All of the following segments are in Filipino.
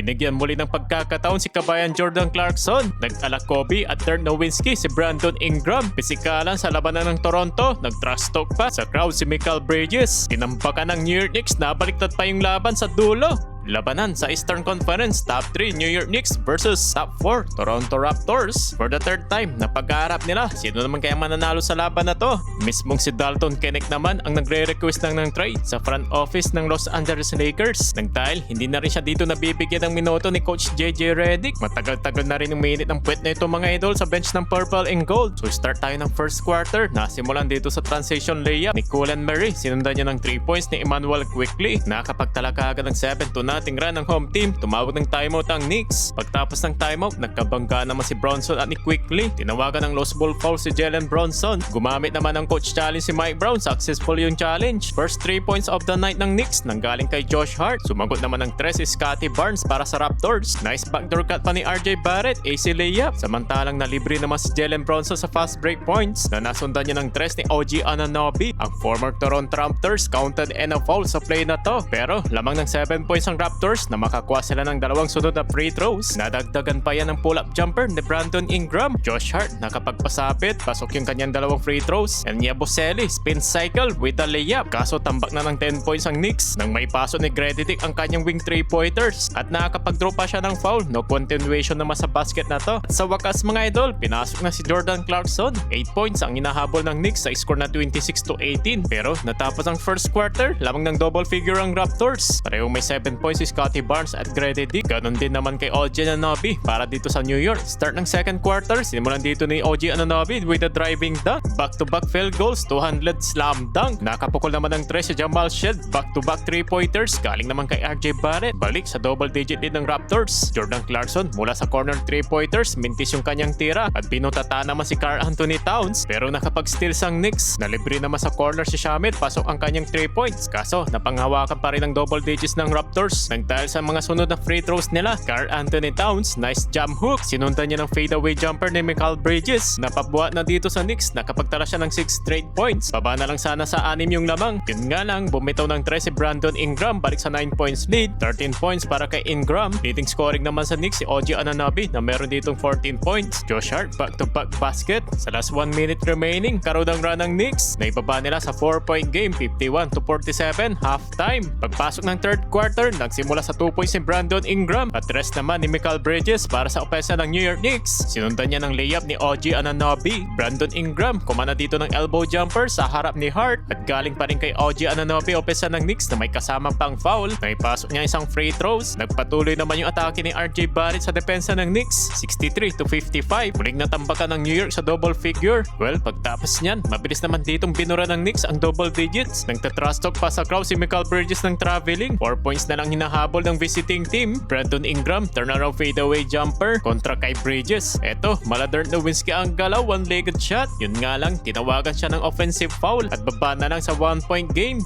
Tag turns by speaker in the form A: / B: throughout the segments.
A: binigyan muli ng pagkakataon si kabayan Jordan Clarkson. Nag-ala Kobe at Dirk Nowitzki si Brandon Ingram. Pisikalan sa labanan ng Toronto. Nag-trash talk pa sa crowd si Mikal Bridges. Tinampakan ng New York Knicks na baliktad pa yung laban sa dulo. Labanan sa Eastern Conference, Top 3 New York Knicks versus Top 4 Toronto Raptors. For the third time na pag-aarap nila, sino naman kaya mananalo sa laban na to? Mismong si Dalton Knecht naman ang nagre-request ng trade sa front office ng Los Angeles Lakers. Nang dahil hindi na rin siya dito nabibigyan ng minuto ni Coach JJ Redick. Matagal-tagal na rin yung minute ng puwet na ito mga idol sa bench ng Purple and Gold. So start tayo ng first quarter. Nasimulan dito sa transition layup ni Colin Murray. Sinundan niya ng 3 points ni Emmanuel Quickley. Nakapagtalaka agad ng 7-0 run ng home team. Tumawag ng timeout ang Knicks. Pagtapos ng timeout, nagkabangga naman si Bronson at ni Quickley. Tinawagan ng lost ball foul si Jalen Bronson. Gumamit naman ng coach challenge si Mike Brown. Successful yung challenge. First 3 points of the night ng Knicks nanggaling kay Josh Hart. Sumagot naman ng 3 si Scottie Barnes para sa Raptors. Nice backdoor cut pa ni RJ Barrett. AC layup. Samantalang nalibre naman si Jalen Bronson sa fast break points na nasundan niya ng 3 ni OG Anunoby. Ang former Toronto Raptors counted and a foul sa play na to. Pero lamang ng 7 points ang Raptors na makakuha sila ng 2 sunod na free throws. Nadagdagan pa yan ng pull-up jumper ni Brandon Ingram. Josh Hart nakapagpasapit, pasok yung kanyang 2 free throws. And Yabusele spin cycle with a layup. Kaso tambak na ng 10 points ang Knicks nang may paso ni Gredick ang kanyang wing 3-pointers. At nakakapag-draw pa siya ng foul. No continuation naman sa basket na to. At sa wakas mga idol, pinasok na si Jordan Clarkson. 8 points ang inahabol ng Knicks sa score na 26-18. Pero natapos ang first quarter, lamang ng double figure ang Raptors. Parehong may 7 points si Scottie Barnes at Gredick. Ganon din naman kay OG Anunoby para dito sa New York. Start ng second quarter, sinimulan dito ni OG Anunoby with a driving dunk. Back-to-back field goals, 200 slam dunk. Nakapukol naman ng 3 si Jamal Shead. Back-to-back 3-pointers, galing naman kay RJ Barrett. Balik sa double-digit lead ng Raptors. Jordan Clarkson mula sa corner 3-pointers, mintis yung kanyang tira at binutata naman si Karl Anthony Towns. Pero nakapag-steal sang Knicks. Nalibre naman sa corner si Shamet, pasok ang kanyang 3 points. Kaso napanghawakan pa rin ng double digits ng Raptors. Dahil sa mga sunod na free throws nila, Karl Anthony Towns, nice jump hook. Sinundan niya ng fadeaway jumper ni Mikal Bridges. Napabuhat na dito sa Knicks, nakapagtala siya ng 6 straight points. Baba na lang sana sa 6 yung lamang. Yun nga lang, bumitaw ng 3 si Brandon Ingram, balik sa 9 points lead. 13 points para kay Ingram. Leading scoring naman sa Knicks si OG Anunoby na meron ditong 14 points. Josh Hart, back-to-back basket. Sa last 1 minute remaining, karudang run ng Knicks. Naibaba nila sa 4-point game, 51-47, halftime. Pagpasok ng third quarter, nagsimula sa 2 points si Brandon Ingram at rest naman ni Mikal Bridges para sa opensa ng New York Knicks. Sinundan niya ng layup ni OG Anunoby. Brandon Ingram kumana dito ng elbow jumper sa harap ni Hart at galing pa rin kay OG Anunoby opensa ng Knicks na may kasama pang foul. Naipasok niya isang free throws. Nagpatuloy naman yung atake ni RJ Barrett sa depensa ng Knicks. 63-55. Muling natambakan ng New York sa double figure. Well, pagtapos niyan, mabilis naman ditong binura ng Knicks ang double digits. Nagtatrash talk pa sa crowd si Mikal Bridges ng traveling. 4 points na lang hinahabol ng visiting team. Brandon Ingram, turnaround fadeaway jumper kontra kay Bridges. Eto, mala Dirk Nowitzki ang galaw, one-legged shot. Yun nga lang, tinawagan siya ng offensive foul at baba na lang sa 1-point game.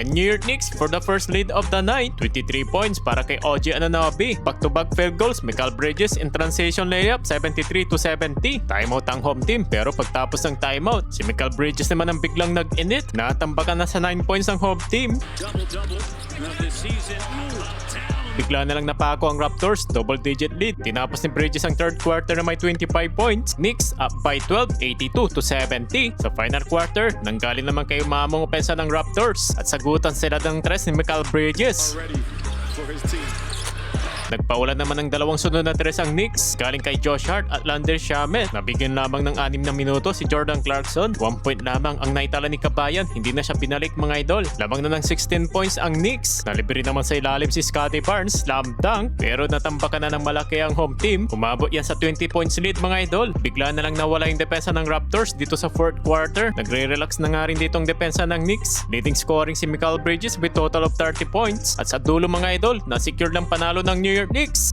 A: And New York Knicks for the first lead of the night. 23 points para kay OG Anunoby. Back-to-back field goals, Mikal Bridges in transition layup, 73-70. Timeout ang home team pero pagtapos ng timeout, si Mikal Bridges naman ang biglang nag-init. Natambakan na sa 9 points ang home team. Bigla na lang napako ang Raptors, double-digit lead. Tinapos ni Bridges ang third quarter na may 25 points. Knicks up by 12, 82-70. Sa final quarter, nanggaling naman kay umamong opensa ng Raptors at sagutan sila ng 3 ni Mikal Bridges. Nagpaulan naman ng 2 sunod na 3 ang Knicks galing kay Josh Hart at Landry Shamet. Nabigyan lamang ng 6 na minuto si Jordan Clarkson. 1 point lamang ang naitala ni Kabayan. Hindi na siya pinalik mga idol. Lamang na ng 16 points ang Knicks. Nalibre naman sa ilalim si Scottie Barnes. Slam dunk. Pero natambakan na ng malaki ang home team. Umabot yan sa 20 points lead mga idol. Bigla na lang nawala yung depensa ng Raptors dito sa fourth quarter. Nagre-relax na nga rin dito ang depensa ng Knicks. Leading scoring si Mikal Bridges with total of 30 points. At sa dulo mga idol, na-secure lang panalo ng New York Knicks.